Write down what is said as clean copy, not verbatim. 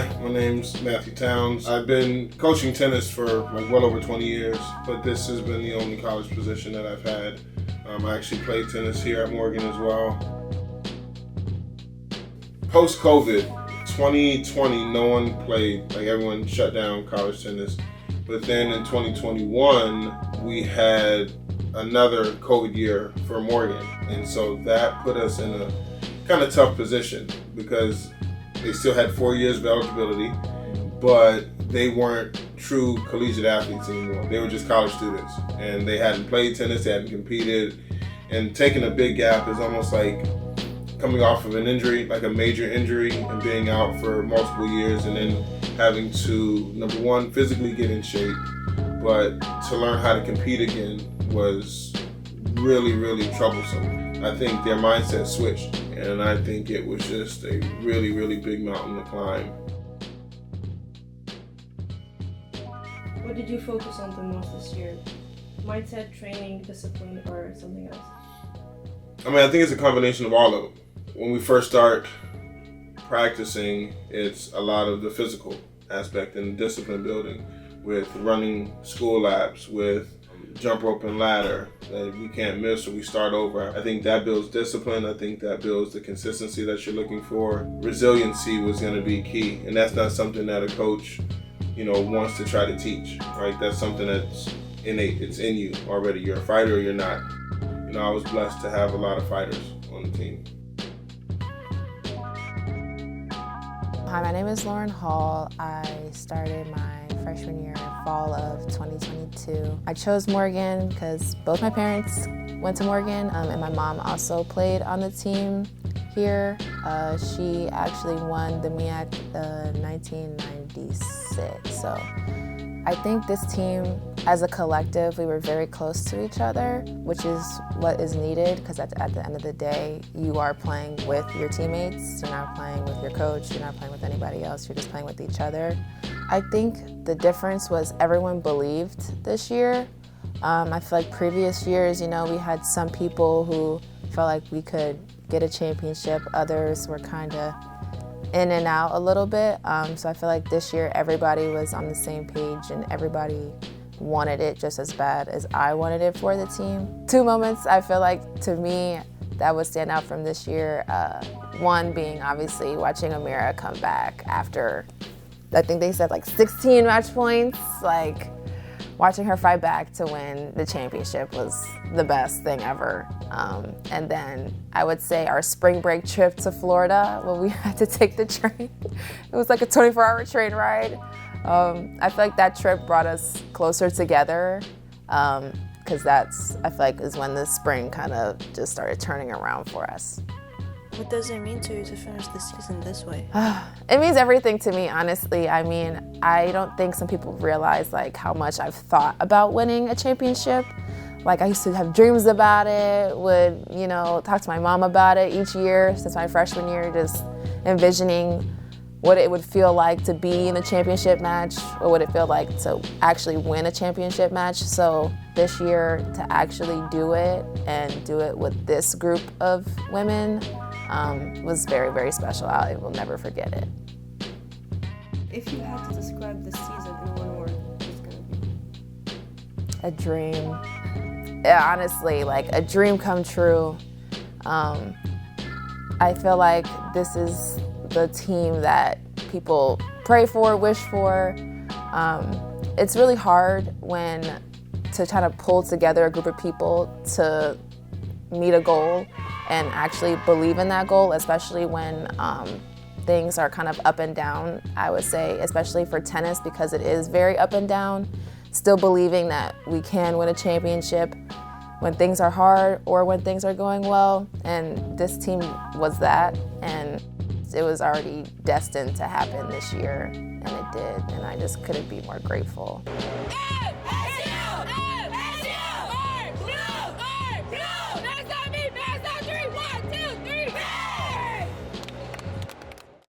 Hi, my name's Matthew Towns. I've been coaching tennis for well over 20 years, but this has been the only college position that I've had. I actually played tennis here at Morgan as well. Post-COVID, 2020, no one played, everyone shut down college tennis. But then in 2021, we had another COVID year for Morgan. And so that put us in a kind of tough position because they still had 4 years of eligibility, but they weren't true collegiate athletes anymore. They were just college students, and they hadn't played tennis, they hadn't competed, and taking a big gap is almost like coming off of an injury, like a major injury, and being out for multiple years, and then having to, number one, physically get in shape, but to learn how to compete again was really, really troublesome. I think their mindset switched, and I think it was just a really, really big mountain to climb. What did you focus on the most this year? Mindset, training, discipline, or something else? I think it's a combination of all of them. When we first start practicing, it's a lot of the physical aspect and discipline building with running school laps, with jump rope and ladder that we can't miss or we start over. I think that builds discipline. I think that builds the consistency that you're looking for. Resiliency was going to be key, and that's not something that a coach, wants to try to teach, right? That's something that's innate. It's in you already. You're a fighter or you're not. I was blessed to have a lot of fighters on the team. Hi, my name is Lauren Hall. I started my freshman year in fall of 2022. I chose Morgan because both my parents went to Morgan, and my mom also played on the team here. She actually won the MEAC 1996. So I think this team, as a collective, we were very close to each other, which is what is needed, because at the end of the day, you are playing with your teammates. You're not playing with your coach. You're not playing with anybody else. You're just playing with each other. I think the difference was everyone believed this year. I feel like previous years, we had some people who felt like we could get a championship. Others were kind of in and out a little bit. So I feel like this year everybody was on the same page and everybody wanted it just as bad as I wanted it for the team. Two moments I feel like, to me, that would stand out from this year. One being obviously watching Amira come back after, I think they said 16 match points. Watching her fight back to win the championship was the best thing ever. And then I would say our spring break trip to Florida, when we had to take the train. It was like a 24-hour train ride. I feel like that trip brought us closer together, because I feel like is when the spring kind of just started turning around for us. What does it mean to you to finish the season this way? It means everything to me, honestly. I don't think some people realize how much I've thought about winning a championship. I used to have dreams about it, would, talk to my mom about it each year since my freshman year, just envisioning what it would feel like to be in a championship match, or what it feel like to actually win a championship match. So this year, to actually do it and do it with this group of women was very, very special. I will never forget it. If you had to describe this season in one word, what is it going to be? A dream. Yeah, honestly, a dream come true. I feel like this is the team that people pray for, wish for. It's really hard to try to pull together a group of people to meet a goal and actually believe in that goal, especially when things are kind of up and down, I would say, especially for tennis, because it is very up and down. Still believing that we can win a championship when things are hard or when things are going well. And this team was that, and it was already destined to happen this year, and it did. And I just couldn't be more grateful.